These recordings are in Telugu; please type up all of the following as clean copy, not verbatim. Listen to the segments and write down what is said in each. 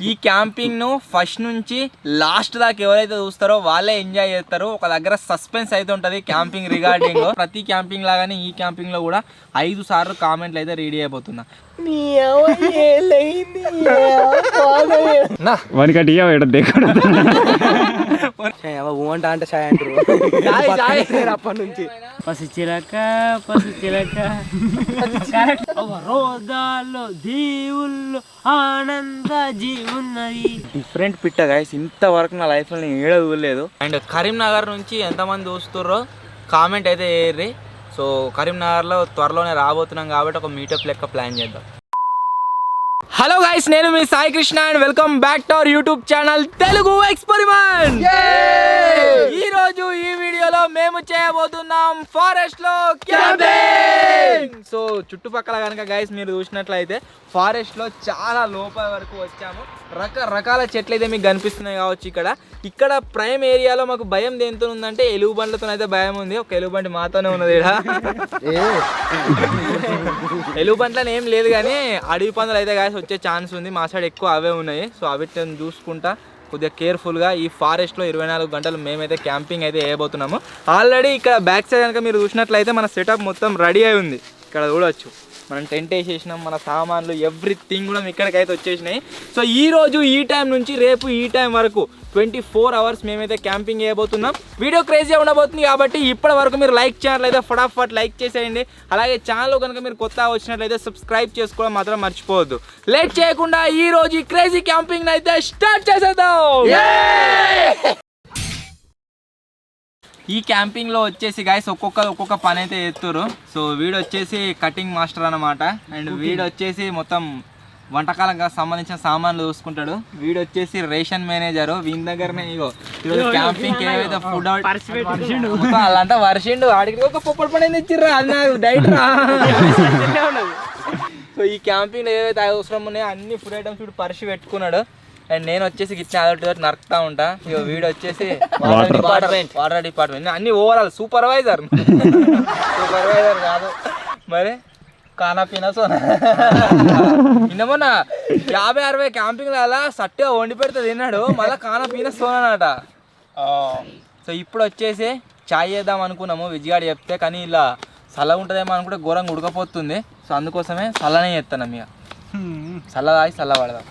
ఈ క్యాంపింగ్ ను ఫస్ట్ నుంచి లాస్ట్ దాకా ఎవరైతే చూస్తారో వాళ్ళే ఎంజాయ్ చేస్తారు. ఒక దగ్గర సస్పెన్స్ అయితే ఉంటది క్యాంపింగ్ రిగార్డింగ్. ప్రతి క్యాంపింగ్ లాగానే ఈ క్యాంపింగ్ లో కూడా 5 సార్లు కామెంట్లు అయితే రీడ్ అయిపోతున్నా. అప్పటి నుంచి రోదాల్లో దేవుళ్ళు ఆనంద జీవున్నది. డిఫరెంట్ పిట్ట గైస్, ఇంతవరకు నా లైఫ్ లో నేను ఏడో చూడలేదు. అండ్ కరీంనగర్ నుంచి ఎంతమంది చూస్తుర్రో కామెంట్ అయితే వేయర్రి. సో కరీంనగర్లో త్వరలోనే రాబోతున్నాం కాబట్టి ఒక మీటప్ లెక్క ప్లాన్ చేద్దాం. హలో గైస్, నేను మీ Sai Krishna and welcome back to our YouTube channel Telugu experiment. ఈ రోజు ఈ వీడియోలో మేము చేయబోతున్నాం ఫారెస్ట్ లో క్యాంపింగ్. సో చుట్టుపక్కల కనుక గైస్ మీరు చూసినట్లయితే ఫారెస్ట్ లో చాలా లోపల వరకు వచ్చాము. రకరకాల చెట్లు అయితే మీకు కనిపిస్తున్నాయి కావచ్చు. ఇక్కడ ప్రైమ్ ఏరియాలో మాకు భయం దేంతో ఉందంటే ఎలుగు బండ్లతో అయితే భయం ఉంది. ఒక ఎలుగు బండి మాతోనే ఉన్నది ఇక్కడ. ఎలుగు బండ్లని ఏం లేదు కానీ అడవి పందులు అయితే గాయస్ వచ్చే ఛాన్స్ ఉంది. మా సైడ్ ఎక్కువ అవే ఉన్నాయి. సో అవిటిని చూసుకుంటా కొద్దిగా కేర్ఫుల్గా ఈ ఫారెస్ట్లో 24 గంటలు మేమైతే క్యాంపింగ్ అయితే వేయబోతున్నాము. ఆల్రెడీ ఇక్కడ బ్యాక్ సైడ్ కనుక మీరు చూసినట్లయితే మన సెటప్ మొత్తం రెడీ అయి ఉంది. ఇక్కడ చూడవచ్చు మనం టెంట్ వేసేసినాం, మన సామాన్లు ఎవ్రీథింగ్ కూడా ఇక్కడికైతే వచ్చేసినాయి. సో ఈ రోజు ఈ టైం నుంచి రేపు ఈ టైం వరకు 24 అవర్స్ మేమైతే క్యాంపింగ్ చేయబోతున్నాం. వీడియో క్రేజీగా ఉండబోతుంది కాబట్టి ఇప్పటి వరకు మీరు లైక్ చేయాలైతే ఫటాఫట్ లైక్ చేసేయండి. అలాగే ఛానల్ కనుక మీరు కొత్తగా వచ్చినట్లయితే సబ్స్క్రైబ్ చేసుకోవడం మాత్రం మర్చిపోవద్దు. లేట్ చేయకుండా ఈ రోజు ఈ క్రేజీ క్యాంపింగ్ అయితే స్టార్ట్ చేసేద్దాం. ఈ క్యాంపింగ్లో వచ్చేసి గాయస్ ఒక్కొక్క పని అయితే చేస్తున్నారు. సో వీడు వచ్చేసి కటింగ్ మాస్టర్ అన్నమాట. అండ్ వీడు వచ్చేసి మొత్తం వంటకాలకు సంబంధించిన సామాన్లు చూసుకుంటాడు. వీడు వచ్చేసి రేషన్ మేనేజరు. వీని దగ్గరనే ఇగో ఈరోజు క్యాంపింగ్కి ఏవైతే ఫుడ్ అలాంతా వర్షిండు. ఆడికి ఒక పొప్పటి పని తెచ్చిర్రా, అది నాకు డైట్ రా. సో ఈ క్యాంపింగ్లో ఏవైతే అవసరం ఉన్నాయో అన్ని ఫుడ్ ఐటమ్స్ వీడు పరిచి పెట్టుకున్నాడు. అండ్ నేను వచ్చేసి గిట్ల అదొకటి నరుకుతా ఉంటా. ఇక వీడు వచ్చేసి వాటర్ డిపార్ట్మెంట్ అన్ని ఓవరాల్ సూపర్వైజర్ కాదు మరి కానా పీనా సోనా. నిన్నమన్నా 50-60 క్యాంపింగ్ అలా సట్టిగా వండి పెడితే తిన్నాడు, మళ్ళీ కానా పీనా సోనానట. సో ఇప్పుడు వచ్చేసి చాయ్ చేద్దాం అనుకున్నాము విజ్జిగాడు చెప్తే, కానీ ఇలా చల్లగా ఉంటుందేమో అనుకుంటే ఘోరంగా ఉడకపోతుంది. సో అందుకోసమే చల్లనే చేస్తాను. ఇక చల్ల తాగి చల్ల పడదాం.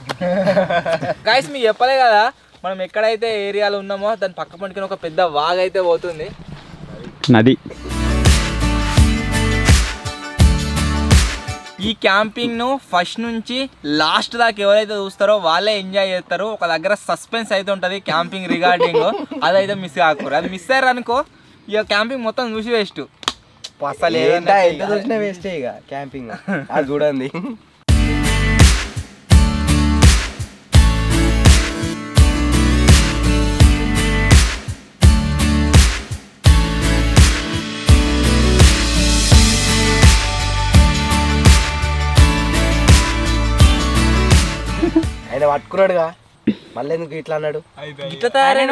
గాయస్ మీకు చెప్పలే కదా, మనం ఎక్కడైతే ఏరియాలో ఉన్నామో దాని పక్క పండుకొని ఒక పెద్ద వాగ్ అయితే పోతుంది, నది. ఈ క్యాంపింగ్ ను ఫస్ట్ నుంచి లాస్ట్ దాకా ఎవరైతే చూస్తారో వాళ్ళే ఎంజాయ్ చేస్తారు. ఒక దగ్గర సస్పెన్స్ అయితే ఉంటది క్యాంపింగ్ రిగార్డింగ్. అదైతే మిస్ కాకూడదు. అది మిస్ అయ్యారు అనుకో ఇక క్యాంపింగ్ మొత్తం చూసి వేస్ట్. అసలు చూసినా వేస్టే ఇక క్యాంపింగ్. అది చూడండి. ఆయన పట్టుకున్నాడుగా, మళ్ళీ ఎందుకు ఇట్లా అన్నాడు? ఇట్లా తయారైన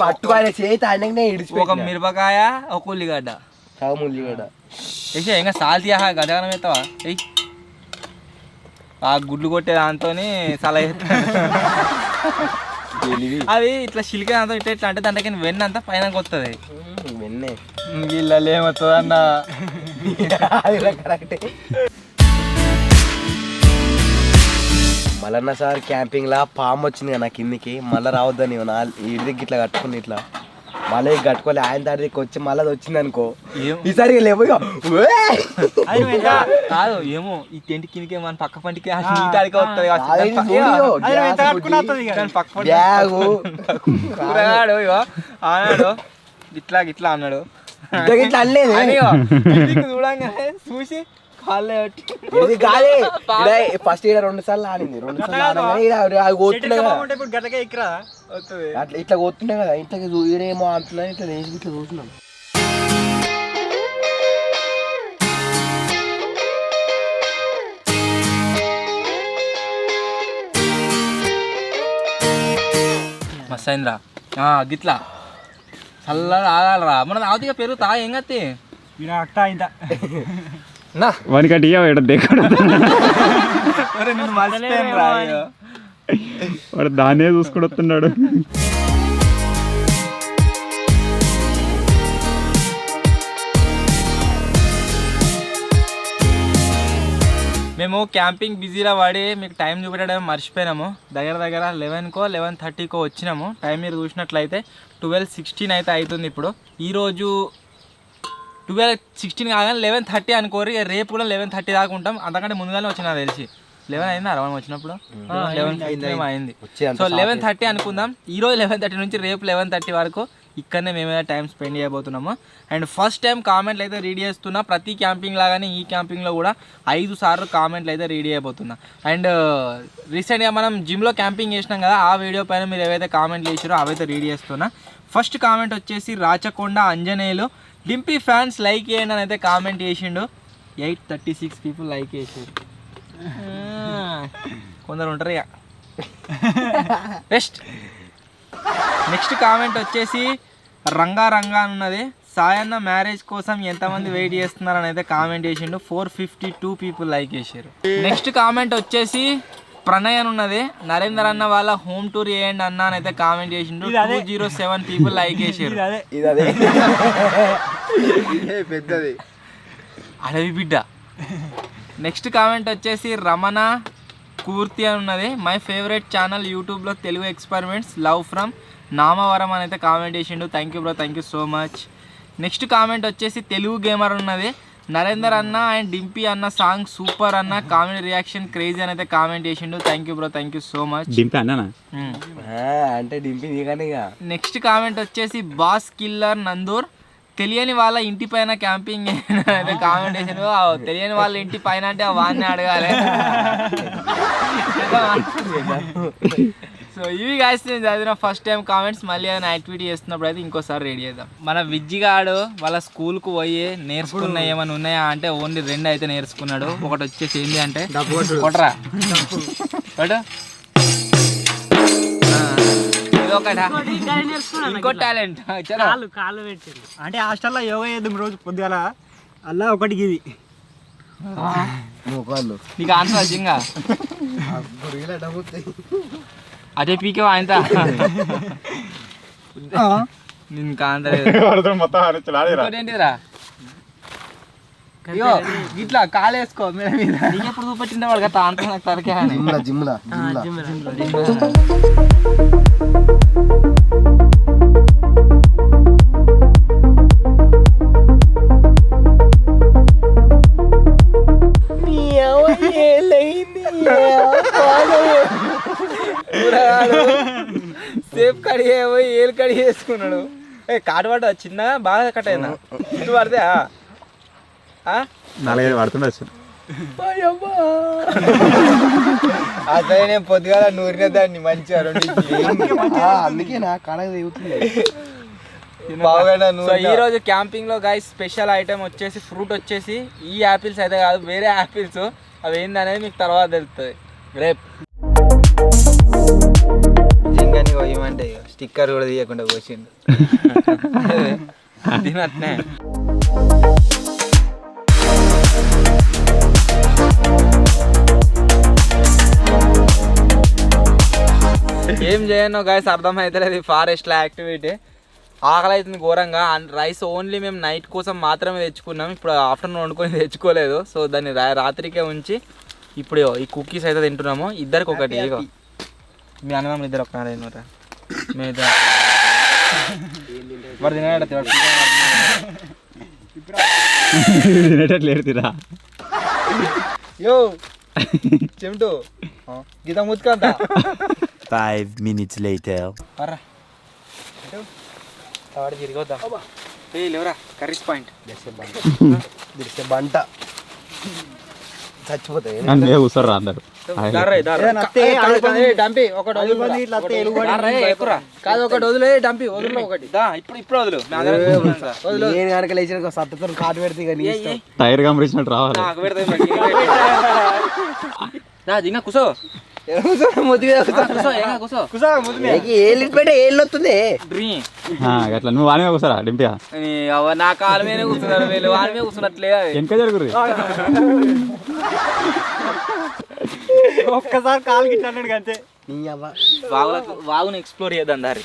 పట్టుకోవాలి చేతి ఆయననే ఇడిచి ఒక మిరపకాయ, ఒక ఉల్లిగడ్డ, ఉల్లిగడ్డ వేసే ఇంకా సాల్తీ గజగనం ఎత్తావా? ఆ గుడ్లు కొట్టే దాంతో సలహా అది ఇట్లా చిలికే దాంతో ఇట్లా ఇట్లా అంటే దాంట్లో వెన్న అంతా పైన వస్తుంది. వెన్నే వీళ్ళు ఏమవుతుంది అన్న. కరెక్టే. మళ్ళీ సార్ క్యాంపింగ్ లా పాము వచ్చింది కదా నా కిందికి, మళ్ళీ రావద్దని ఇడికి ఇట్లా కట్టుకుని ఇట్లా మళ్ళీ కట్టుకోలే. ఆయన తాడికి వచ్చి మళ్ళీ అది వచ్చింది అనుకో ఈసారి లేవు కాదు ఏమో ఈ టెంట్ కిందకి మన పక్క పంటికి అన్నాడు ఇట్లా గిట్లా అన్నాడు. చూడంగానే చూసి ఫస్ట్ 2 సార్లు ఆడింది. 2 సార్లు అట్లా ఇట్లా కొత్తున్నాయి కదా, ఇంట్లో ఈడేమో అంటున్నా ఇట్లా వేసి ఇట్లా చూస్తున్నాం. మస్త్ అయిందిరా గిట్లా చల్లగా ఆగాలరా. మనం ఆవుతిగా పెరుగుతా ఏం కత్తి అట్టా ఇంత వానికంటే నేను మర్చిపోయాను రా అయ్యో. వాడు దాన్నే చూసుకొని వస్తున్నాడు. మేము క్యాంపింగ్ బిజీలో పడి మీకు టైం చూపెట్టడం మర్చిపోయినాము. దగ్గర 11కో 11:30కో వచ్చినాము. టైం మీరు చూసినట్లయితే 12:16 అయితే అవుతుంది. ఇప్పుడు ఈరోజు 12:16 కాగానే 11:30 అనుకోరు. రేపు కూడా 11:30 దాకా ఉంటాం. అంతకంటే ముందుగానే వచ్చినా తెలిసి 11 అయిందా మనం వచ్చినప్పుడు 11 అయింది. సో 11:30 అనుకుందాం. ఈరోజు 11:30 నుంచి రేపు 11:30 వరకు ఇక్కడనే మేమైనా టైం స్పెండ్ చేయబోతున్నాము. అండ్ ఫస్ట్ టైం కామెంట్లు అయితే రీడ్ చేస్తున్నా. ప్రతి క్యాంపింగ్ లాగానే ఈ క్యాంపింగ్లో కూడా 5 సార్లు కామెంట్లు అయితే రీడ్ చేయబోతున్నా. అండ్ రీసెంట్గా మనం జిమ్లో క్యాంపింగ్ చేసినాం కదా, ఆ వీడియో పైన మీరు ఏవైతే కామెంట్లు చేసారో అవైతే రీడ్ చేస్తున్నా. ఫస్ట్ కామెంట్ వచ్చేసి రాచకొండ అంజనేయులు, డింపీ ఫ్యాన్స్ లైక్ చేయండి అని అయితే కామెంట్ చేసిండు. 836 పీపుల్ లైక్ చేసారు. కొందరు ఉంటారు ఇక బెస్ట్. నెక్స్ట్ కామెంట్ వచ్చేసి రంగా ఉన్నది, సాయన్న మ్యారేజ్ కోసం ఎంతమంది వెయిట్ చేస్తున్నారని అయితే కామెంట్ చేసిండు. 452 పీపుల్ లైక్ చేశారు. నెక్స్ట్ కామెంట్ వచ్చేసి ప్రణయ్ అని ఉన్నది, నరేందర్ అన్న వాళ్ళ హోమ్ టూర్ చేయండి అన్న అని అయితే కామెంట్ చేసిండు. 207 పీపుల్ లైక్ చేశారు. పెద్దది అడవి బిడ్డ. నెక్స్ట్ కామెంట్ వచ్చేసి రమణ కూర్తి అని ఉన్నది, మై ఫేవరెట్ ఛానల్ యూట్యూబ్లో Telugu experiments, love from Namavaram అని అయితే కామెంట్ చేసిండు. Thank you bro, thank you so much. Next comment వచ్చేసి తెలుగు గేమర్ ఉన్నది, నరేందర్ అన్న అండ్ డింపీ అన్న సాంగ్ సూపర్ అన్న, కామెంట్ రియాక్షన్ క్రేజీ అని అయితే కామెంట్ చేసిండు. Thank you bro, thank you so much. Dimpy అన్నానా అంటే డింపీ నీకనే. నెక్స్ట్ కామెంట్ వచ్చేసి బాస్ కిల్లర్ నందూర్, తెలియని వాళ్ళ ఇంటి పైన క్యాంపింగ్ అయితే కామెంట్ చేసాను. తెలియని వాళ్ళ ఇంటి పైన అంటే వాడిని అడగాలి. సో ఇవి గాయస్ నేను చదివిన ఫస్ట్ టైం కామెంట్స్. మళ్ళీ ఏదైనా యాక్టివిటీ చేస్తున్నప్పుడు అయితే ఇంకోసారి రెడీ చేద్దాం. మన విజ్జిగాడు వాళ్ళ స్కూల్కు పోయి నేర్చుకున్న ఏమైనా ఉన్నాయా అంటే ఓన్లీ 2 అయితే నేర్చుకున్నాడు. ఒకటి వచ్చేసి ఏంటి అంటే కొట్రా ఇంకో టాలెంట్ కాళ్ళు పెట్టింది అంటే హాస్టల్లో యోగా చేద్దాం రోజు పొద్దుగాల. అలా ఒకటికి ఇది నీకు ఆన్సర్ వచ్చింగా అదే పీకే ఆయనతో నేను కాంతలేదురా ఇట్లా కాలేసుకో మీద ఎప్పుడు చూపెట్టిండే వాడు కదా ఆన్సర్ నాకు తరకే. సేఫ్ కడి పోయి ఏలు కడి చేసుకున్నాడు. కాటు పడ్డా చిన్నగా బాగా కట్ అయినా ఇటు పడితే 4-5 పడుతుండొచ్చు. అసలు నేను పొద్దుగాల నూరిన దాన్ని మంచిగా అందుకే నా కడగ దిగుతుంది. ఈ రోజు క్యాంపింగ్ లో గైస్ స్పెషల్ ఐటమ్ వచ్చేసి ఫ్రూట్ వచ్చేసి ఈ యాపిల్స్ అయితే కాదు, వేరే యాపిల్స్. అవి ఏందనేది మీకు తర్వాత తెలుస్తుంది రేపు. జింగని పోయమంటే స్టిక్కర్ కూడా తీయకుండా పోసిండు తినట్నే. ఏం చేయను గైస్ అర్థమైతలేదు ఈ ఫారెస్ట్లో యాక్టివిటీ. ఆకలి అవుతుంది ఘోరంగా. రైస్ ఓన్లీ మేము నైట్ కోసం మాత్రమే తెచ్చుకున్నాం. ఇప్పుడు ఆఫ్టర్నూన్ వండుకొని తెచ్చుకోలేదు. సో దాన్ని రాత్రికే ఉంచి ఇప్పుడు ఈ కుకీస్ అయితే తింటున్నాము. ఇద్దరికి ఒకటి. ఇగో మీ అన్నదమ్ములు ఇద్దరు ఒక్కనారా మేము ఇద్దరు మరి తినేటట్లేడుతురా యో చెమటు గీత ముచ్చుకంత. 5 minutes later. వాడు తిరిగొద్దా లేవరా కర్రీస్ పాయింట్ బంట చచ్చిపోతాయి. కూర్చోర్రా అందరు. కాదు ఒకటి వదిలే డంపి వదులు ఒకటి ఇప్పుడు వదులు సత్తతో కాటు పెడితే టైర్ కంపెరిచినట్టు రావాలి. ఇంకా కూసో అట్లా నువ్వు వానే కూర్చోరా డింపియా. నా కాలు మీద కూర్చున్నారు వీళ్ళు, వాళ్ళ మీద కూర్చున్నట్లే వెనక జరుగురు. ఒక్కసారి కాలు గిట్ల అన్నాడు అంతే. నీ అవ్వ వాగుని ఎక్స్ప్లోర్ చేద్దాం దారి.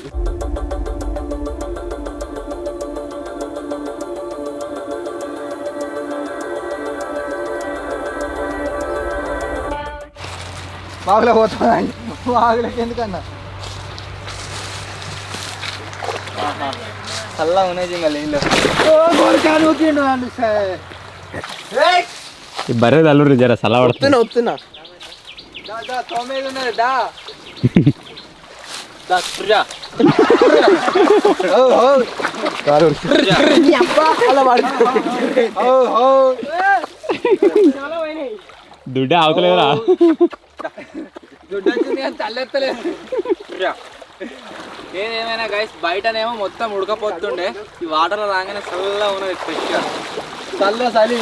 వాగులో పోతామండి. వాగులోకి ఎందుకన్నా? చల్లగా ఉన్నాయి జింగ నీళ్ళు. ఈ బర్రె తల్లుడు జర సలా పడుతుంది. వస్తున్నా తొమ్మిది ఉన్నది దా స్ప్రియా. దుడ్డ అవతలేదురా. దుడ్డు వచ్చింది కానీ తల్లెత్తలేదు. ఏదేమైనా గైస్ బయటనేమో మొత్తం ఉడకపోతుండే, ఈ వాటర్ రాగానే చల్లగా ఉన్నది ఫ్రెష్గా. చల్ల చలి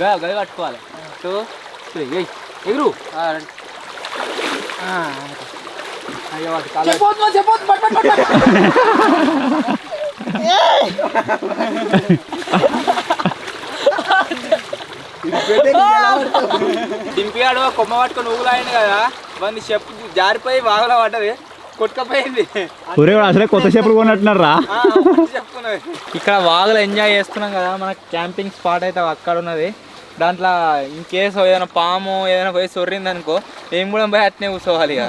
గది కట్టుకోవాలి. 2 3 ఎగురు. అయ్యో దింపియాడు కొమ్మ పట్టుకొని ఊగులాయింది కదా, మంది చెప్పు జారిపోయి వాగులో పడ్డది, కొట్టుకపోయింది. ఊరే కూడా అసలే కొత్త చేపలు కొన్నట్టున్నారు రా. చెప్పుకున్నది. ఇక్కడ వాగులో ఎంజాయ్ చేస్తున్నాం కదా, మనకు క్యాంపింగ్ స్పాట్ అయితే అక్కడ ఉన్నది. దాంట్లో ఇంకేస్ ఏదైనా పాము ఏదైనా పోయి సొర్రింది అనుకో, ఏం కూడా పోయి అట్నే కూర్చోవాలి ఇక.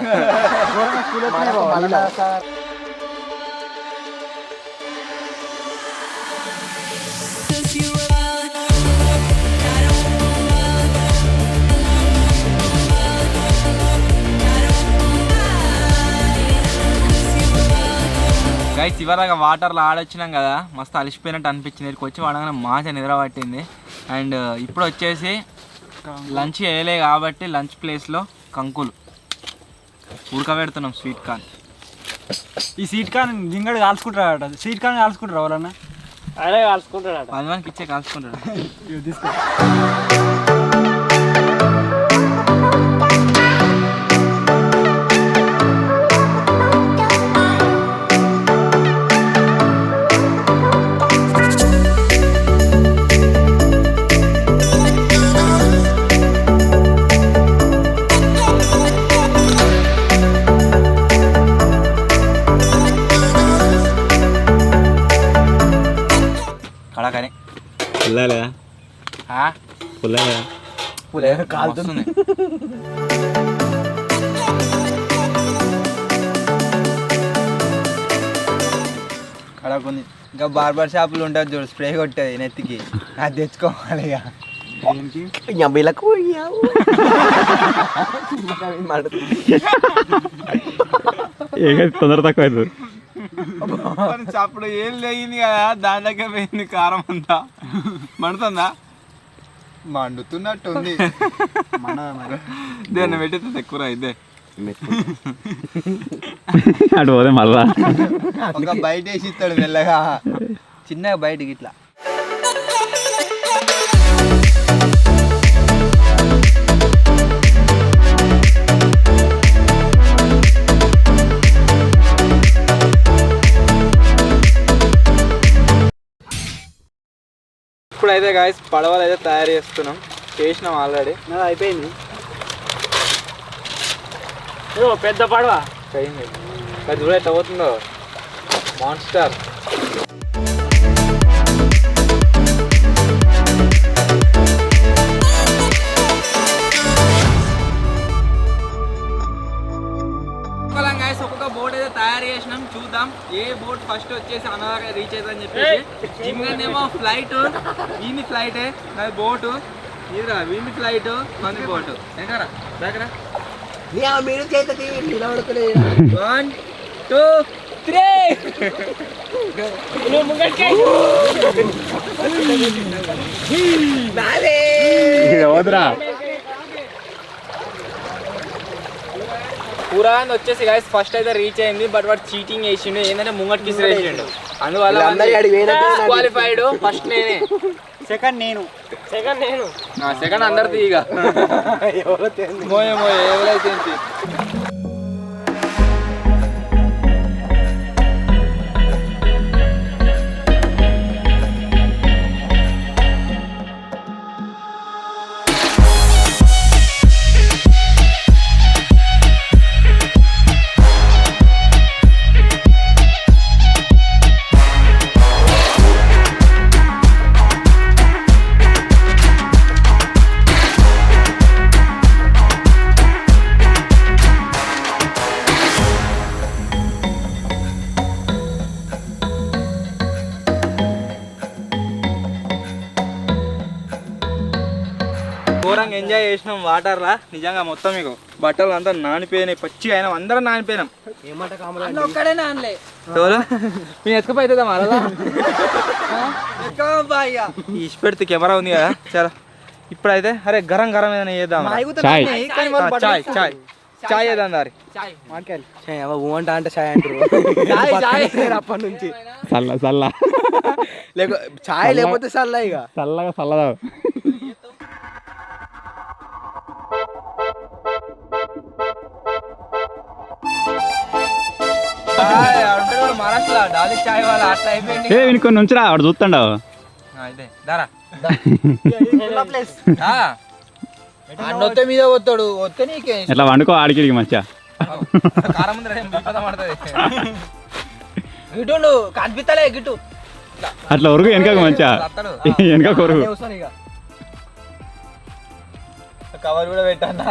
గైస్ ఇవరాగా వాటర్లో ఆడొచ్చినాం కదా, మస్తు అలిసిపోయినట్టు అనిపించింది. ఇక్కడికి వచ్చి వాడగానే మంచిగా నిద్ర పట్టింది. అండ్ ఇప్పుడు వచ్చేసి లంచ్ వేయలే కాబట్టి లంచ్ ప్లేస్లో కంకులు ఉడకబెడుతున్నాం. Sweet corn. ఈ స్వీట్ కార్న్ జింగడు కాల్చుకుంటాడు. స్వీట్ కార్న్ కాల్చుకుంటారు ఎవరన్నా? అదే కాల్చుకుంటాడు. 10 మందికి ఇచ్చే కాల్చుకుంటాడు. తీసుకో. కడకని పుల్లలేదా? పుల్లలేదా? కాలుతుంది. కడకుంది. ఇంకా బార్బర్ షాపులు ఉంటుంది చూడు, స్ప్రే కొట్టేది నెత్తికి, అది తెచ్చుకోవాలి ఇక. వీళ్ళకు తొందర తక్కువ అవుతుంది. అప్పుడు ఏం లేగింది కదా, దాని దగ్గర పోయింది కారం అంతా. మండుతుందా? మండుతున్నట్టుంది. దేన్ని పెట్టితే ఎక్కువ ఇదే అటు పోతే మళ్ళా ఒక బయట వేసి ఇస్తాడు మెల్లగా, చిన్నగా బయటకి ఇట్లా. ఇప్పుడైతే గాయస్ పడవలు అయితే తయారు చేసినాం ఆల్రెడీ. అయిపోయింది. పెద్ద పడవ అయింది. అది చూడ ఎట్లా పోతుందో మాన్స్టర్. ఒక్కొక్క బోట్ అయితే తయారు చేసినాం, చూద్దాం ఏ బోట్ ఫస్ట్ వచ్చేసి అన్నదాకా రీచ్ అవుతుందని చెప్పేసి. జిమ్గానేమో ఫ్లైట్, వీని ఫ్లైటే, నాది బోటు, ఇదిరా వీని ఫ్లైట్, మంది బోటు. ఎక్కరా దగ్గర 1 2 3 వద్దురా. కూరగాయలు వచ్చేసి గైస్ ఫస్ట్ అయితే రీచ్ అయింది, బట్ వాడు చీటింగ్ చేసిండు. ఏంటంటే ముంగట్కి విసిరేసిండు, అందువల్ల క్వాలిఫైడ్. ఫస్ట్ నేనే, సెకండ్ నేను. సెకండ్ అందరిది. ఇక మోయ ఎవరైతే ఘోరంగా ఎంజాయ్ చేసినాం వాటర్లా. నిజంగా మొత్తం మీకు బట్టలు అంతా నానిపోయినాయి, పచ్చిగా అయినాం, అందరం నానిపోయినాం. ఒక్కడే నానలే ఎవరు మేము ఎత్తుకుపోతుందా మరలా ఇసి పెడితే కెమెరా ఉంది కదా. చాలా ఇప్పుడైతే అరే గరం గరం ఏదైనా చేద్దాం. చాయ్ చాయ్ చాయ్ చాయ్ చేద్దాం దారి. ఊంట అంటే చాయ్ అంటారు అప్పటి నుంచి. చల్ల చల్ల చాయ్ లేకపోతే చల్ల ఇక చల్లగా చల్లదా. మహారాష్ట్ర డాలీ చాయ్ వాళ్ళ అట్లా అయిపోయింది. ఏ వీనికి కొన్ని ఉంచురా, వాడు చూస్తాడు. అయితే దారా అన్నొత్తే మీద వస్తాడు, వస్తే నీకే ఇట్లా వండుకో ఆడికి మంచిగా. కారం ముందు పడుతుంది. గిట్టు కనిపిస్తలే గిట్టు అట్లా ఒరుగు వెనక మంచిగా, వెనక కొరుగు. కవర్ కూడా పెట్టాను.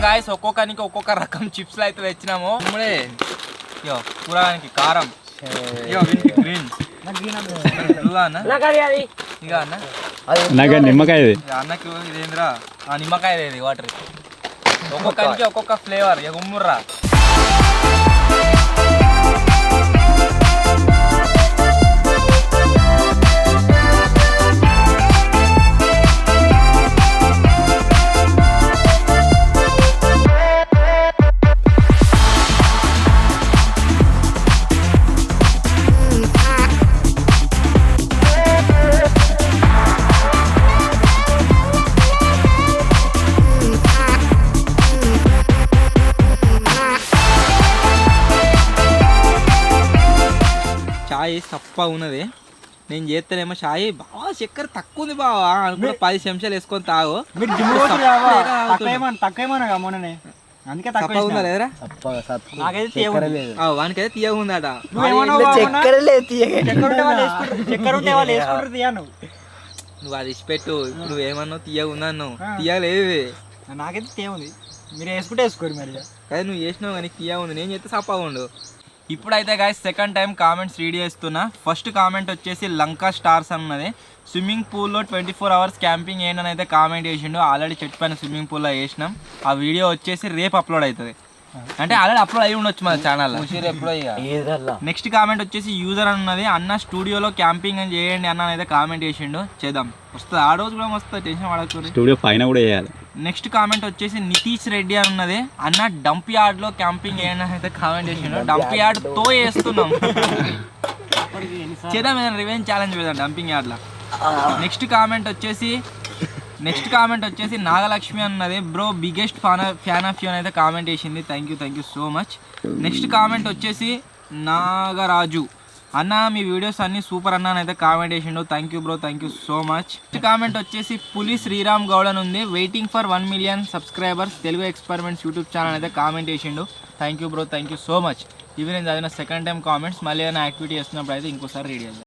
గాయస్ ఒక్కొక్కరికి ఒక్కొక్క రకం చిప్స్లు అయితే తెచ్చినాము. ఇప్పుడే ఇయో కూరగానికి కారం, ఇయో వీనికి గ్రీన్, ఇక అన్న నాకు నిమ్మకాయ ఇది. అన్నకి ఇదేంద్రా నిమ్మకాయ ఇది వాటర్. ఒక్కొక్కరికి ఒక్కొక్క ఫ్లేవర్. ఇక ఉమ్ముర్రా. చాయ్ తప్ప ఉన్నది. నేను చేస్తానేమో చాయ్ బాగా చక్కెర తక్కువ ఉంది బావా అనుకుంటే 10 చెంచాలు వేసుకొని తాగు. అందుకే తక్కువ ఉందా లేదురా? వానికైతే తీయగా ఉందట. నువ్వు అది ఇచ్చిపెట్టు. ఇప్పుడు నువ్వేమన్నావు తీయగా ఉందన్నావు, తీయలేదు. నాకైతే తేముంది, మీరు వేసుకుంటే వేసుకోరు మరి. అదే నువ్వు చేసినావు కానీ తీయగా ఉంది, నేను చెప్తే సప్పగా ఉండు. ఇప్పుడైతే guys second time comments read చేస్తున్నా. ఫస్ట్ కామెంట్ వచ్చేసి లంకా స్టార్స్ అన్నది. స్విమ్మింగ్ పూల్లో 24 hours క్యాంపింగ్ ఏంటని అయితే కామెంట్ చేసిండు. ఆల్రెడీ చెట్టు పైన స్విమ్మింగ్ పూల్లో వేసినాం. ఆ వీడియో వచ్చేసి రేపు అప్లోడ్ అవుతుంది. అంటే ఆల్రెడీ అప్లోడ్ అయి ఉండొచ్చు మన ఛానల్లో. నెక్స్ట్ కామెంట్ వచ్చేసి యూజర్ అన్నది. అన్న స్టూడియోలో క్యాంపింగ్ అని చేయండి అన్న అయితే కామెంట్ చేసిండు. చేద్దాం, వస్తుంది ఆ రోజు కూడా వస్తుంది, టెన్షన్ పడకూడదు. స్టూడియో పైన కూడా చేయాలి. నెక్స్ట్ కామెంట్ వచ్చేసి నితీష్ రెడ్డి అని ఉన్నది. అన్న డంప్ యార్డ్ లో క్యాంపింగ్ ఏమైనా అయితే కామెంట్ చేసిండు. డంప్ యార్డ్ తో వేస్తున్నాం. చేద్దాం ఏదైనా రివెంజ్ ఛాలెంజ్ పెడదాం డంపింగ్ యార్డ్ లో. నెక్స్ట్ కామెంట్ వచ్చేసి నాగలక్ష్మి అన్నది. Bro biggest fan of you అని అయితే కామెంట్ చేసింది. Thank you so much. Next comment వచ్చేసి నాగరాజు అన్న మీ వీడియోస్ అన్ని సూపర్ అన్న అని అయితే కామెంట్ చేసిండు. Thank you bro, thank you so much. Next comment వచ్చేసి పులి శ్రీరామ్ గౌడ్ అని ఉంది. Waiting for 1 million subscribers Telugu experiments YouTube channel అయితే కామెంట్ చేసిండు. Thank you bro, thank you so much. ఇవి నేను చదివిన సెకండ్ టైం కామెంట్స్. మళ్ళీ ఏదైనా యాక్టివిటీ చేస్తున్నప్పుడు అయితే ఇంకోసారి రీడ్ చేద్దాం.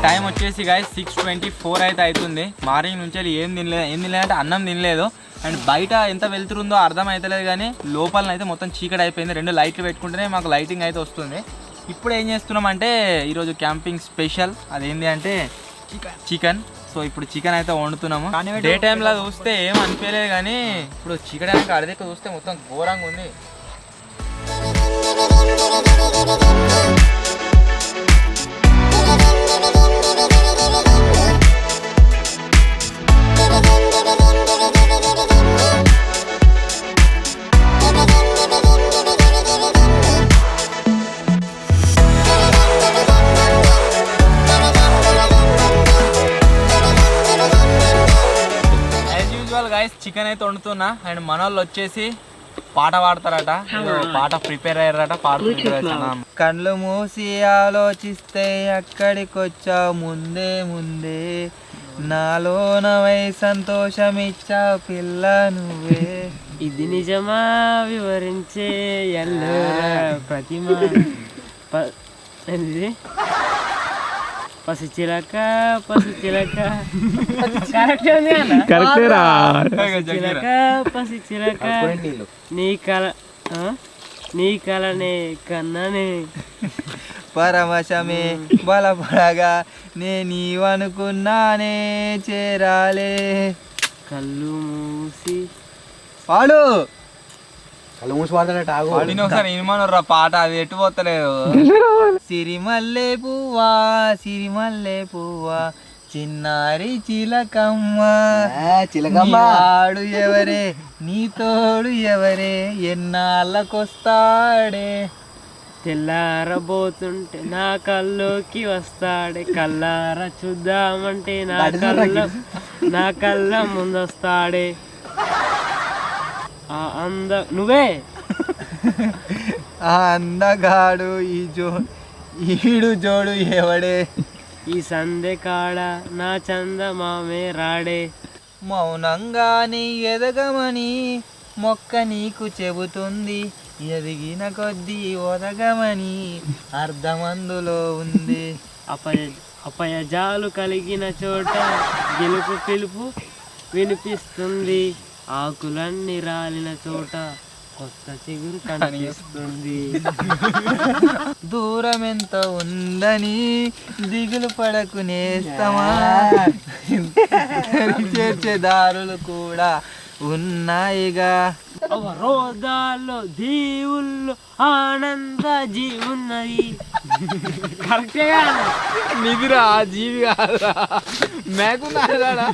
టైం వచ్చేసి గాయస్ 6:24 అయితే అవుతుంది. మార్నింగ్ నుంచి ఏం తినలేదంటే అన్నం తినలేదు. అండ్ బయట ఎంత వెళ్తుందో అర్థం అవుతలేదు, కానీ లోపలనైతే మొత్తం చీకటి అయిపోయింది. 2 లైట్లు పెట్టుకుంటేనే మాకు లైటింగ్ అయితే వస్తుంది. ఇప్పుడు ఏం చేస్తున్నామంటే ఈరోజు క్యాంపింగ్ స్పెషల్ అదేంటి అంటే చికెన్. సో ఇప్పుడు చికెన్ అయితే వండుతున్నాము. డే టైంలో చూస్తే ఏం అనిపించలేదు, కానీ ఇప్పుడు చికెన్ అయినాక అడిదెక్క చూస్తే మొత్తం ఘోరంగా ఉంది. చికెన్ అయితే వండుతున్నా. అండ్ మన వాళ్ళు వచ్చేసి పాట పాడతారట, పాట ప్రిపేర్ అయ్యారట, పాట కళ్ళు మూసి ఆలోచిస్తే అక్కడికొచ్చావు ముందే ముందే, నాలో నవై సంతోషం ఇచ్చావు పిల్ల నువ్వే. ఇది నిజమా వివరించే ఎల్లోరా ప్రతిమ ఏంది పసిచిలక కరెక్ట్ ఉంది అన్న కరెక్టేరా పసిచిలక నీ కలనే కన్ననే పరవశమే బలపడగా నే నీవనుకున్నానే చేరాలే. కళ్ళు మూసి పాడు కళ్ళు మూసి పాడతాడట ఆగు. ఒకసారి ఇనుమనుర్రా పాట, అది ఎటు పోతలేదు. సిరిమల్లె పువ్వా సిరిమల్లె పువ్వా చిన్నారి చిలకమ్మ చిలకమ్మ ఆడు ఎవరే నీ తోడు ఎవరే ఎన్నాళ్ళకొస్తాడే. తెల్లారబోతుంటే నా కల్లోకి వస్తాడే కల్లార చూద్దామంటే నా కళ్ళ ముందొస్తాడే. నువ్వే ఆ అందగాడు ఈడు జోడు ఎవడే. ఈ సందె కాడ నా చందమామే రాడే. మౌనంగాని ఎదగమని మొక్క నీకు చెబుతుంది, ఎదిగిన కొద్దీ ఒదగమని అర్ధమందులో ఉంది. అపయజాలు కలిగిన చోట గెలుపు పిలుపు వినిపిస్తుంది, ఆకులన్నీ రాలిన చోట కొత్త చిగురు కనిపిస్తుంది. దూరం ఎంత ఉందని దిగులు పడకు నేస్తమా, చేర్చే దారులు కూడా ఉన్నాయిగా. అవరోధాల్లో దేవుళ్ళు ఆనంద జీవున్నది. కరెక్టేగా నిధిరా జీవి కాదురా మేకున్నారా.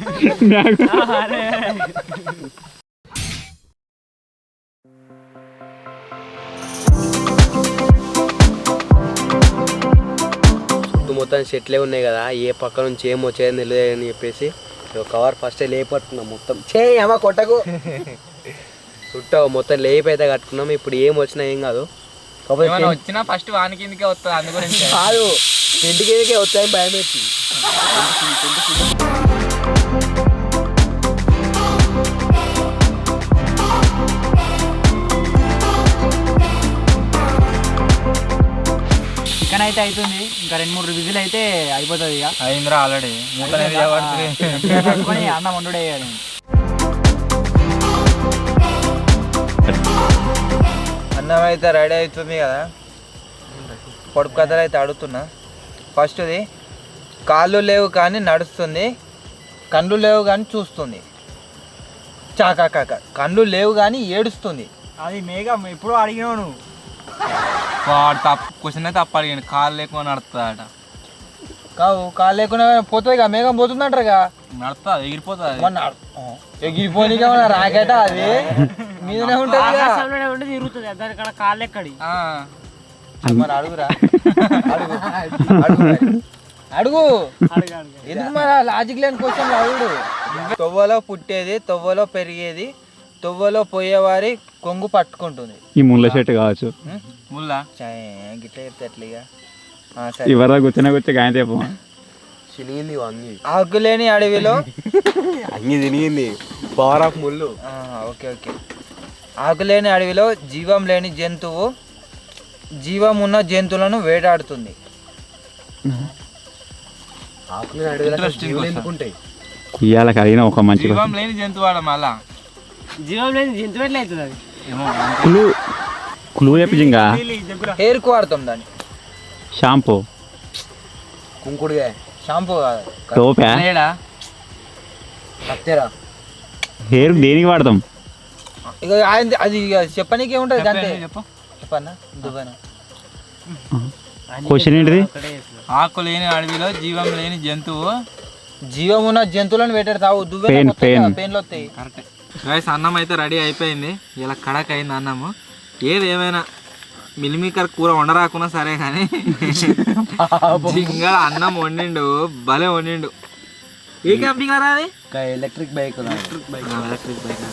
మొత్తం సెట్లే ఉన్నాయి కదా, ఏ పక్క నుంచి ఏం వచ్చేది తెలియదు అని చెప్పేసి కవర్ ఫస్ట్ లేపట్టుకున్నాం మొత్తం. చేయమా కొట్టకు చుట్టావు మొత్తం లేపైతే కట్టుకున్నాం. ఇప్పుడు ఏం వచ్చినా ఏం కాదు, వచ్చినా ఫస్ట్ వాని కిందకే వస్తుంది. అందు గురించి కాదు ఇంటికి కిందకే వస్తాయని భయం వేసి. చికెన్ అయితే అవుతుంది, ఇంకా 2-3 విజిల్ అయితే అయిపోతుంది. ఇక అయిందిరా ఆల్రెడీ పట్టుకొని అన్నం వండుడే వేయాలి. అన్నం అయితే రెడీ అవుతుంది కదా. పొడుపు కథలు అయితే అడుగుతున్నా. ఫస్ట్ది కాళ్ళు లేవు కానీ నడుస్తుంది, కళ్ళు లేవు కానీ చూస్తుంది. చాకాక కళ్ళు లేవు కానీ ఏడుస్తుంది. అది మేఘం ఎప్పుడో అడిగినావు నువ్వు. వాడు తప్పు క్వశ్చన్ అయితే తప్పు అడిగాను. కాళ్ళు లేకుండా నడుతుందట. కావు కాళ్ళు లేకుండా పోతుంది కదా, మేఘం పోతుందంటారుగా. నడుతుంది, ఎగిరిపోతుంది. ఎగిరిపోనికే రాకెట అది మీదనే ఉంటుంది. తిరుగుతుంది దానికన్నా కాళ్ళు ఎక్కడి. మరి అడుగురా అడుగు ఎందుకు మరి లాజిక్ లేని క్వశ్చన్ అడుగుడు. తొవ్వలో పుట్టేది తొవ్వలో పెరిగేది, తొవ్వలో పోయేవారి కొంగు పట్టుకుంటుంది. ఈ ముళ్ళ చెట్టు కావచ్చు. ముల్లా గిట్ల చెప్తే ఎట్లా. ఇవరా కూర్చొని గాయం తేపో. చినిగింది అంగి, ఆకులేని అడవిలో అంగి తినిగింది పవర్ ఆఫ్ ముళ్ళు. Okay okay. ఆకులేని అడవిలో జీవం లేని జంతువు జీవం ఉన్న జంతువులను వేటాడుతుంది. ఆకులేని అడవిలో ఎందుకుంటాయి? ఇవాళ కలిగిన ఒక మంచి జీవం లేని జంతువు ఆడ మళ్ళా జీవం లేని జంతువు ఎట్లా అవుతుంది అది? క్లూ చెప్పింగా. హెయిర్కు వాడతాం దాన్ని. షాంపూ, కుంకుడుగా, షాంపూ టోపా, కత్తెరా. హెయిర్ దేనికి వాడతాం? ఇక అది ఇక చెప్పనీకే ఉంటుంది. అంతే చెప్పన్నా దువ్వనా. క్వశ్చన్ ఏంటిది? ఆకు లేని అడవిలో జీవం లేని జంతువు జీవం ఉన్న జంతువులను వేటాడతావు. దువ్వెన పెయిన్లు వస్తాయి. కరెక్ట్. గైస్ అన్నం అయితే రెడీ అయిపోయింది. ఇలా కడక్ అయింది అన్నము. ఏది ఏమైనా మిల్మీకర్ కూర వండరాకున్నా సరే కానీ జింగా అన్నం వండిండు, భలే వండిండు. ఏ కంపెనీ కదా అది? Electric bike. Electric bike.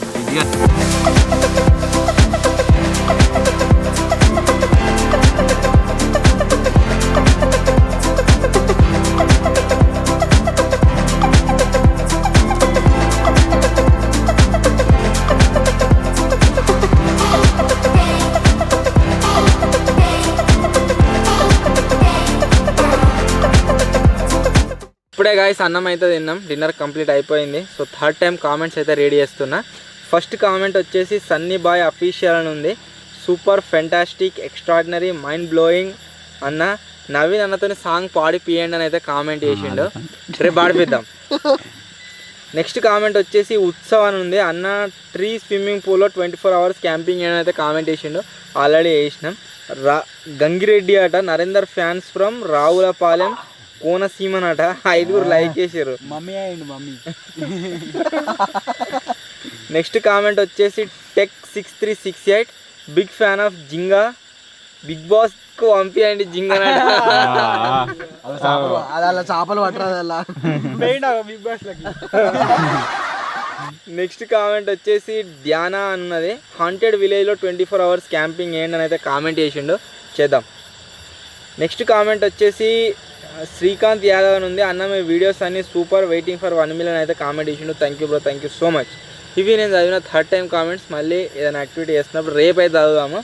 ఇప్పుడే గాయస్ అన్నం అయితే తిన్నాం, డిన్నర్ కంప్లీట్ అయిపోయింది. సో థర్డ్ టైం కామెంట్స్ అయితే రెడీ చేస్తున్నా. ఫస్ట్ కామెంట్ వచ్చేసి సన్నీ బాయ్ అఫీషియల్ అని ఉంది. Super fantastic extraordinary mind blowing అన్న, నవీన్ అన్నతో సాంగ్ పాడిపియండి అని అయితే కామెంట్ చేసిండు. రేపు పాడిపిద్దాం. నెక్స్ట్ కామెంట్ వచ్చేసి ఉత్సవ్ అని ఉంది. అన్న ట్రీ స్విమ్మింగ్ పూల్లో 24 hours క్యాంపింగ్ అని అయితే కామెంట్ చేసిండు. ఆల్రెడీ వేసినాం. గంగిరెడ్డి అట నరేందర్ ఫ్యాన్స్ ఫ్రమ్ రావులపాలెం కోనసీమనట 5 లైక్ చేసారు. మమ్మీ అయ్యండి మమ్మీ. నెక్స్ట్ కామెంట్ వచ్చేసి tech 6368 big fan of Jinga, Bigg Boss కు పంపియండి జింగా. అలా చేపలు పట్టరాదు. బిగ్ బాస్ లకి. నెక్స్ట్ కామెంట్ వచ్చేసి ధ్యానా అన్నది. హాంటెడ్ విలేజ్లో 24 hours క్యాంపింగ్ ఏంటి అని అయితే కామెంట్ చేసిండు. చేద్దాం. నెక్స్ట్ కామెంట్ వచ్చేసి శ్రీకాంత్ యాదవ్ అని ఉంది. అన్న మీ వీడియోస్ అన్ని సూపర్, వెయిటింగ్ ఫర్ 1 million అయితే కామెంట్ చేసిండు. Thank you bro, thank you so much. ఇవి నేను చదివిన థర్డ్ టైం కామెంట్స్. మళ్ళీ ఏదైనా యాక్టివిటీ చేస్తున్నప్పుడు రేపు అయితే చదువుదాము.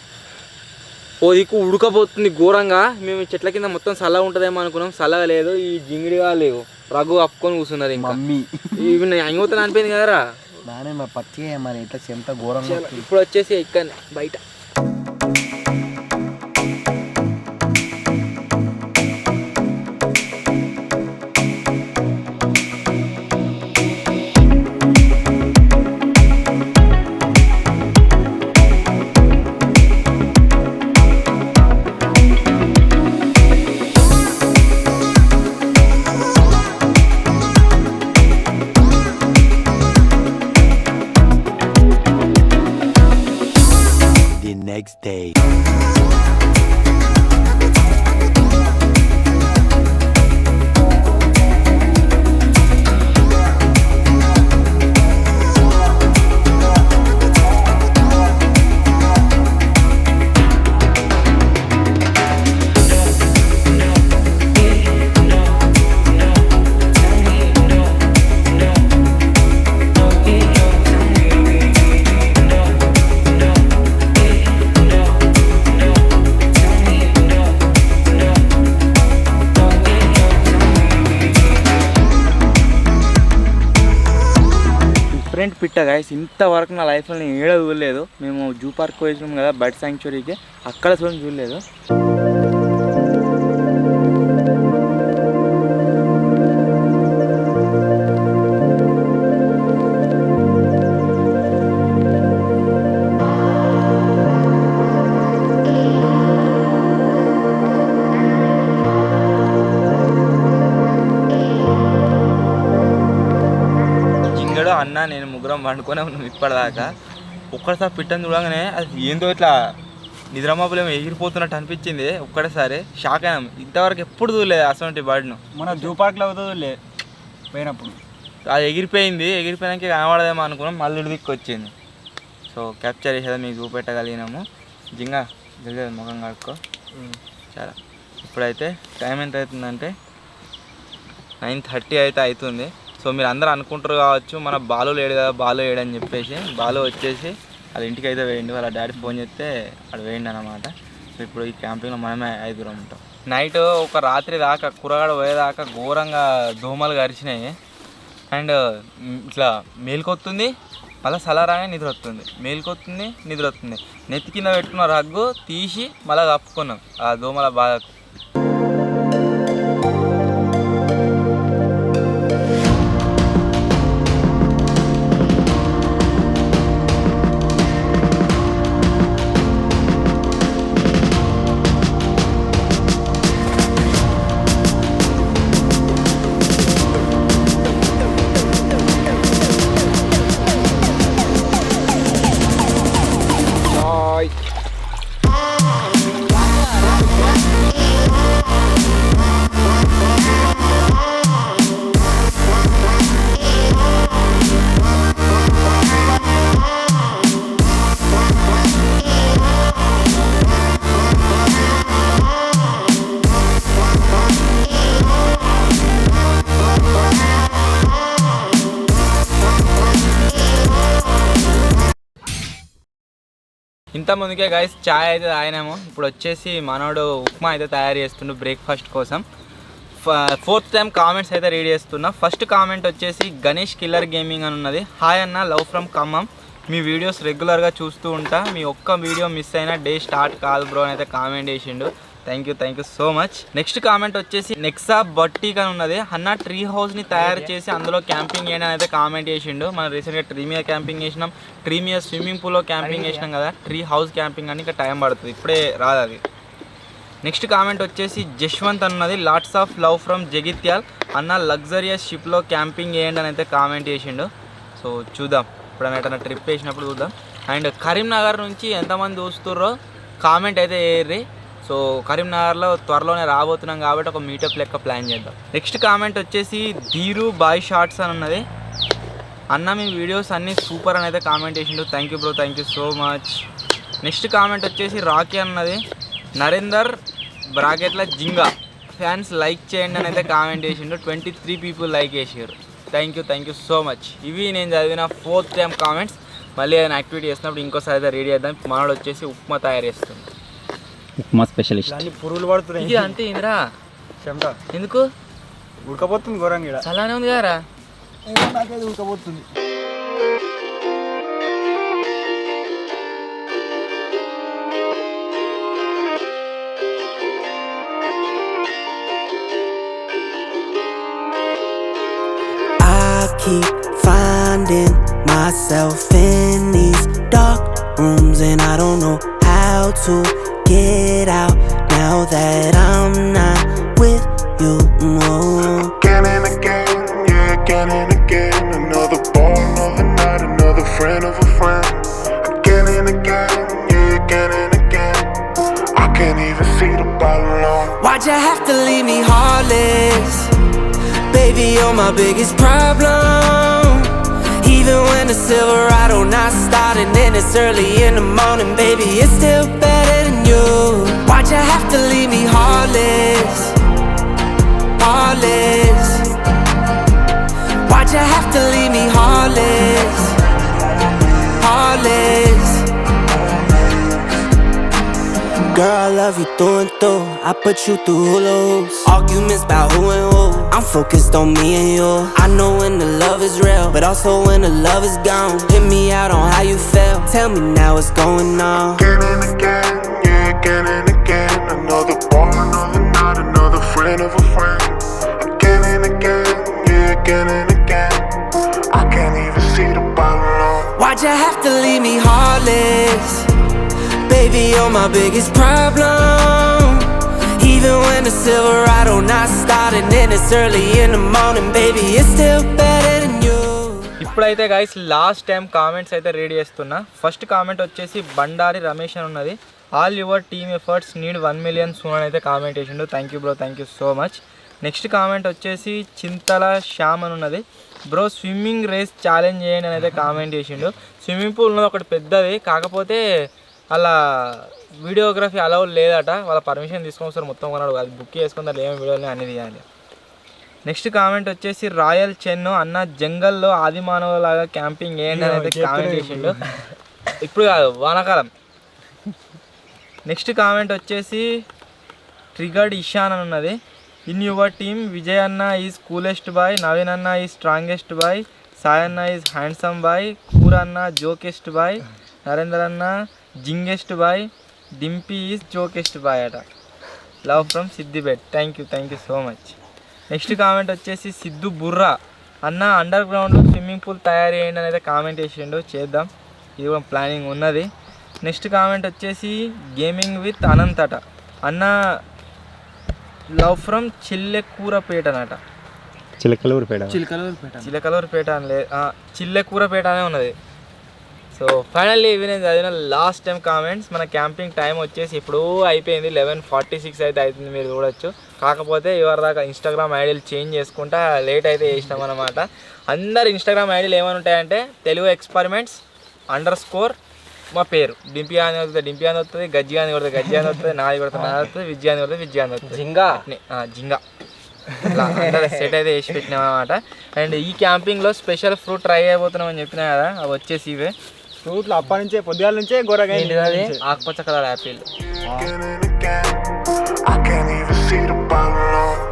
ఓ దిక్కు ఉడకపోతుంది ఘోరంగా. మేము చెట్ల కింద మొత్తం చల్లగా ఉంటుందేమో అనుకున్నాం, చల్లగా లేదు. ఈ జింగిడిగా లేవు, రఘు అప్పుకొని కూర్చున్నారు. ఇంకా ఇవి అయిపోతాను అనిపోయింది కదరా. పచ్చి మరి ఇట్లా చెంత ఘోరంగా. ఇప్పుడు వచ్చేసి ఇక్కడ బయట next day. డిఫరెంట్ పిట్ట గాయస్. ఇంతవరకు నా లైఫ్లో నేను ఏడ చూడలేదు. మేము జూ పార్క్ వచ్చినాం కదా, బర్డ్ శాంక్చురీకి, అక్కడ చూడలేదు. అన్న నేను ముగ్గురం వండుకొని ఉన్నాం ఇప్పటిదాకా. ఒక్కసారి పిట్టని చూడగానే అది ఏందో ఇట్లా నిద్రమాపులు ఏమో ఎగిరిపోతున్నట్టు అనిపించింది. ఒక్కడేసారి షాక్ అయినాం. ఇంతవరకు ఎప్పుడు చూడలేదు అసలు బర్డ్ను. మన జూ పార్క్లో అవుతుందిలే పోయినప్పుడు. అది ఎగిరిపోయినాక కనబడదేమో అనుకున్నాం. మళ్ళీ దిక్కు వచ్చింది. సో క్యాప్చర్ చేసేది మీకు చూపెట్టగలిగినాము. జింగా తెలియదు, ముఖం కడుక్కో. చాలా ఇప్పుడైతే టైం ఎంత అవుతుందంటే 9:30 అయితే అవుతుంది. సో మీరు అందరూ అనుకుంటారు కావచ్చు మన బాలు లేడు కదా, బాలు లేడని చెప్పేసి. బాలు వచ్చేసి వాళ్ళ ఇంటికి అయితే వేయండి. వాళ్ళ డాడీ ఫోన్ చేస్తే అక్కడ వేయండి అన్నమాట. సో ఇప్పుడు ఈ క్యాంపింగ్లో మనమే 5 ఉంటాం. నైట్ ఒక రాత్రి దాకా కూరగాడ పోయేదాకా ఘోరంగా దోమలు గరిచినాయి. అండ్ ఇట్లా మేలుకొస్తుంది, మళ్ళీ సలారానే నిద్ర వస్తుంది, మేలుకొస్తుంది, నిద్ర వస్తుంది. నెత్తి కింద పెట్టుకున్న రగ్గు తీసి మళ్ళీ కప్పుకున్నాం ఆ దోమల బాధకు. ఇంత ముందుకే గైస్ చాయ్ అయితే తాగినాము. ఇప్పుడు వచ్చేసి మనోడు ఉప్మా అయితే తయారు చేస్తుండు బ్రేక్ఫాస్ట్ కోసం. ఫోర్త్ టైం కామెంట్స్ అయితే రీడ్ చేస్తున్నా. ఫస్ట్ కామెంట్ వచ్చేసి గణేష్ కిల్లర్ గేమింగ్ అని ఉన్నది. హాయ్ అన్న, love from Khammam. Me videos రెగ్యులర్గా చూస్తూ ఉంటా. మీ ఒక్క వీడియో మిస్ అయినా డే స్టార్ట్ కాదు బ్రో అని అయితే కామెంట్ చేసిండు. Thank you so much. Next comment వచ్చేసి నెక్సా బొట్టిక్ అని ఉన్నది. అన్న ట్రీ హౌస్ని తయారు చేసి అందులో క్యాంపింగ్ చేయడం అయితే కామెంట్ చేసిండు. మనం రీసెంట్గా ట్రీ మీద క్యాంపింగ్ చేసినాం, ట్రీ మీద స్విమ్మింగ్ పూల్లో క్యాంపింగ్ చేసినాం కదా. ట్రీ హౌస్ క్యాంపింగ్ అని ఇంకా టైం పడుతుంది, ఇప్పుడే రాదు అది. నెక్స్ట్ కామెంట్ వచ్చేసి జశ్వంత్ అన్నది. Lots of love from Jagtial. అన్న లగ్జరియస్ షిప్లో క్యాంపింగ్ చేయండి అని అయితే కామెంట్ చేసిండు. సో చూద్దాం, ఇప్పుడు ఎటన్నా ట్రిప్ వేసినప్పుడు చూద్దాం. అండ్ కరీంనగర్ నుంచి ఎంతమంది చూస్తుర్రో కామెంట్ అయితే వేయర్రి. సో కరీంనగర్లో త్వరలోనే రాబోతున్నాం కాబట్టి ఒక మీటప్ లెక్క ప్లాన్ చేద్దాం. నెక్స్ట్ కామెంట్ వచ్చేసి ధీరు బాయ్ షార్ట్స్ అని ఉన్నది. అన్న మీ వీడియోస్ అన్నీ సూపర్ అని అయితే కామెంట్ చేసిండు. Thank you bro, thank you so much. Next comment వచ్చేసి రాకీ అన్నది. నరేందర్ బ్రాకెట్ల జింగా ఫ్యాన్స్ లైక్ చేయండి అని అయితే కామెంట్ చేసిండు. 23 పీపుల్ లైక్ చేసారు. Thank you so much. ఇవి నేను చదివిన ఫోర్త్ టైం కామెంట్స్. మళ్ళీ ఏదైనా యాక్టివిటీ చేసినప్పుడు ఇంకోసారి అయితే రెడీ చేద్దాం. మనోడు వచ్చేసి ఉప్మా తయారు చేస్తుంది. ఉప్మా స్పెషలిస్ట్. అన్ని పురుగులు పడుతున్నాయి. ఇది అంతే ఇంద్రా, చెమట ఎందుకు ఉడకపోతుంది ఘోరంగా ఈడ. చలానే ఉంది కదరా. నాకైతే ఉడకపోతుంది. Keep finding myself in these dark rooms, and I don't know how to get out now that I'm not with you. Again and again, yeah, again and again. Another ball, another night, another friend of a friend. Again and again, yeah, again and again. I can't even see the bottle on. Why'd you have to leave me heartless? Baby, you're my biggest problem. Even when the Silverado not starting and it's early in the morning, baby, it's still better than you. Why'd you have to leave me heartless? Heartless. Why'd you have to leave me heartless? Heartless. Girl, I love you through and through. I put you through loops. Arguments about who and who. I'm focused on me and you. I know when the love is real, but also when the love is gone. Hit me out on how you feel. Tell me now what's going on. Again and again, yeah, again and again. Another ball, another night, another friend of a friend. Again and again, yeah, again and again. I can't even see the bottle on. Why'd you have to leave me heartless? Baby, you're my biggest problem. Even when the Silverado not starting and it's early in the morning, baby, it's still better than you. ఇప్పుడైతే గైస్ లాస్ట్ టైం కామెంట్స్ అయితే రీడ్ చేస్తున్నా. ఫస్ట్ కామెంట్ వచ్చేసి బండారి రమేష్ అని ఉన్నది. All your team efforts need 1 million soon అని అయితే కామెంట్ చేసిండు. Thank you bro, thank you so much. Next comment వచ్చేసి చింతల శ్యామ్ అని ఉన్నది. బ్రో స్విమ్మింగ్ రేస్ ఛాలెంజ్ చేయండి అని అయితే కామెంట్ చేసిండు. స్విమ్మింగ్ పూల్ ఉన్నది ఒకటి పెద్దది, కాకపోతే అలా వీడియోగ్రఫీ అలౌ లేదట. వాళ్ళ పర్మిషన్ తీసుకొని వస్తారు, మొత్తం కొన్నాడు, అది బుక్ చేసుకుని దాంట్లో ఏమేమి వీడియోలు అన్ని తీయాలి. నెక్స్ట్ కామెంట్ వచ్చేసి రాయల్ చెన్ను. అన్న జంగల్లో ఆది మానవులాగా క్యాంపింగ్ చేయండి అని అయితే కామెంట్ చేసిండు. ఇప్పుడు కాదు, వానాకాలం. నెక్స్ట్ కామెంట్ వచ్చేసి ట్రిగర్డ్ ఇషాన్ అని ఉన్నది. ఇన్ యువర్ టీమ్ విజయ్ అన్న ఈజ్ కూలెస్ట్ బాయ్, నవీన్ అన్న ఈజ్ స్ట్రాంగెస్ట్ బాయ్, సాయి అన్న ఈజ్ హ్యాండ్సమ్ బాయ్, కూర అన్న జోకెస్ట్ బాయ్, నరేందర్ అన్న jingest boy, Dimpy is jokest boy అట. Love from Siddipet. Thank you so much. Next comment వచ్చేసి సిద్ధు బుర్రా. అన్న అండర్ గ్రౌండ్ స్విమ్మింగ్ పూల్ తయారు చేయండి అని అయితే కామెంట్ చేసిండు. చేద్దాం, ఇది కూడా ప్లానింగ్ ఉన్నది. నెక్స్ట్ కామెంట్ వచ్చేసి గేమింగ్ విత్ అనంత్ అట. అన్న లవ్ ఫ్రమ్ చిల్లెకూరపేట అనట. చిలకలూరుపేట అని లేదు, చిల్లెకూరపేట అనే ఉన్నది. సో ఫైనల్లీ ఇవి నేను చదివిన లాస్ట్ టైం కామెంట్స్. మన క్యాంపింగ్ టైం వచ్చేసి ఇప్పుడు అయిపోయింది, 11:46 అయితే అవుతుంది, మీరు చూడొచ్చు. కాకపోతే ఇవరి దాకా ఇన్స్టాగ్రామ్ ఐడీలు చేంజ్ చేసుకుంటా లేట్ అయితే చేసినాం అనమాట. అందరు ఇన్స్టాగ్రామ్ ఐడీలు ఏమని ఉంటాయంటే తెలుగు ఎక్స్పెరిమెంట్స్ _ మా పేరు డింపి అని వస్తుంది, డింపి అని వస్తుంది, గజ్జి అని కొడుతుంది, గజ్జి అని వస్తుంది, నాది కొడుతుంది, నాది వస్తుంది, విజ్జి అని కొడుతుంది, విజ్జి అని వస్తుంది, జింగా అట్లా అందరూ సెట్ అయితే వేసి పెట్టినాం అనమాట. అండ్ ఈ క్యాంపింగ్లో స్పెషల్ ఫ్రూట్ ట్రై అయిపోతున్నాం అని చెప్పినా కదా, అవి వచ్చేసి ఇవే ఫ్రూట్లు అప్పటి నుంచే పొద్దుగాల నుంచే గొర్రెగా ఆకుపచ్చ colour Apple.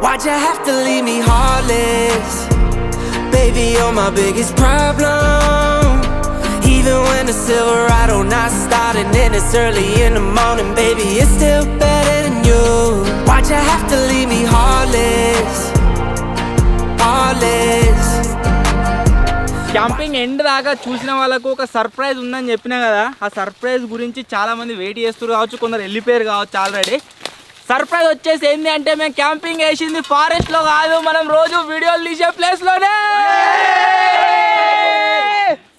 Why'd you have to leave me heartless? Baby, you're my biggest problem. Even when the Silverado not starting and it's early in the morning, baby, it's still better than you. Why'd you have to leave me heartless? Heartless. Camping end దాకా చూసిన వాళ్ళకు ఒక సర్ప్రైజ్ ఉందని చెప్పినా కదా, ఆ సర్ప్రైజ్ గురించి చాలా మంది వెయిట్ చేస్తారు కావచ్చు, కొందరు వెళ్ళిపోయారు కావచ్చు ఆల్రెడీ. సర్ప్రైజ్ వచ్చేసి ఏంటి అంటే, మేము క్యాంపింగ్ వేసింది ఫారెస్ట్లో కాదు, మనం రోజు వీడియోలు తీసే ప్లేస్లోనే.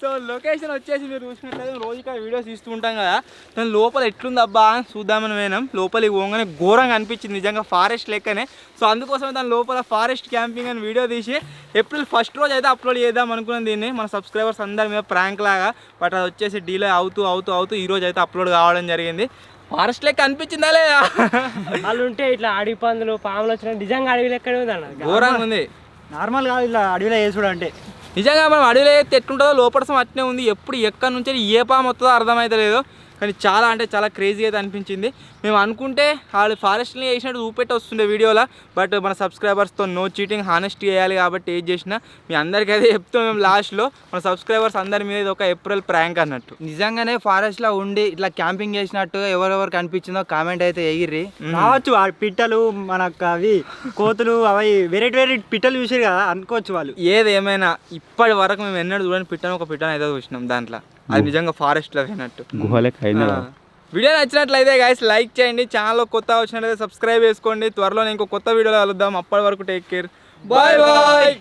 సో లొకేషన్ వచ్చేసి మీరు చూసినట్లయితే రోజు ఇక్కడ వీడియోస్ తీస్తూ ఉంటాం కదా, దాని లోపల ఎట్లుంది అబ్బా చూద్దామని పోయినాం. లోపలికి పోగానే ఘోరంగా అనిపించింది, నిజంగా ఫారెస్ట్ లెక్కనే. సో అందుకోసం దాని లోపల ఫారెస్ట్ క్యాంపింగ్ అని వీడియో తీసి ఏప్రిల్ 1st రోజు అయితే అప్లోడ్ చేద్దాం అనుకున్నాం దీన్ని, మన సబ్స్క్రైబర్స్ అందరి మీద ప్రాంక్ లాగా. బట్ అది వచ్చేసి డిలే అవుతూ ఈ రోజు అయితే అప్లోడ్ కావడం జరిగింది. ఫారెస్ట్ లెక్క అనిపించిందా లేదా? వాళ్ళు ఉంటే ఇట్లా అడవి పందులు పాములు వచ్చిన నిజంగా అడవి లెక్కనే ఉంది అన్న. ఘోరంగా ఉంది. నార్మల్ కాదు ఇట్లా అడవిలో వేసుడు అంటే. నిజంగా మనం అడవిలో అయితే ఎట్లుంటుందో లోపల అట్నే ఉంది. ఎప్పుడు ఎక్కడి నుంచి ఏ పాము వస్తుందో అర్థమవుతలేదు, కానీ చాలా అంటే చాలా క్రేజీ అయితే అనిపించింది. మేము అనుకుంటే వాళ్ళు ఫారెస్ట్ని చేసినట్టు చూపెట్టి వస్తుండే వీడియోలో, బట్ మన సబ్స్క్రైబర్స్తో నో చీటింగ్, హానెస్ట్ చేయాలి కాబట్టి ఏది చేసినా మీ అందరికీ అయితే చెప్తాం మేము లాస్ట్లో. మన సబ్స్క్రైబర్స్ అందరి మీద ఇది ఒక ఏప్రిల్ ప్రాంక్ అన్నట్టు. నిజంగానే ఫారెస్ట్లో ఉండి ఇట్లా క్యాంపింగ్ చేసినట్టు ఎవరెవరికి అనిపించిందో కామెంట్ అయితే ఎగిరి రావచ్చు. ఆ పిట్టలు మనకు అవి కోతులు అవి వెరైటీ పిట్టలు చూసారు కదా అనుకోవచ్చు వాళ్ళు. ఏది ఏమైనా ఇప్పటి వరకు మేము ఎన్నడూ చూడని పిట్టను ఒక పిట్టను అయితే చూసినాం దాంట్లో. అది నిజంగా ఫారెస్ట్లో పోయినట్టు. గుహలకి అయినా వీడియో నచ్చినట్లయితే గైస్ లైక్ చేయండి, ఛానల్లో కొత్త వచ్చినట్లయితే సబ్స్క్రైబ్ చేసుకోండి. త్వరలో ఇంకో కొత్త వీడియోలో కలుద్దాం. అప్పటి వరకు టేక్ కేర్, బాయ్ బాయ్.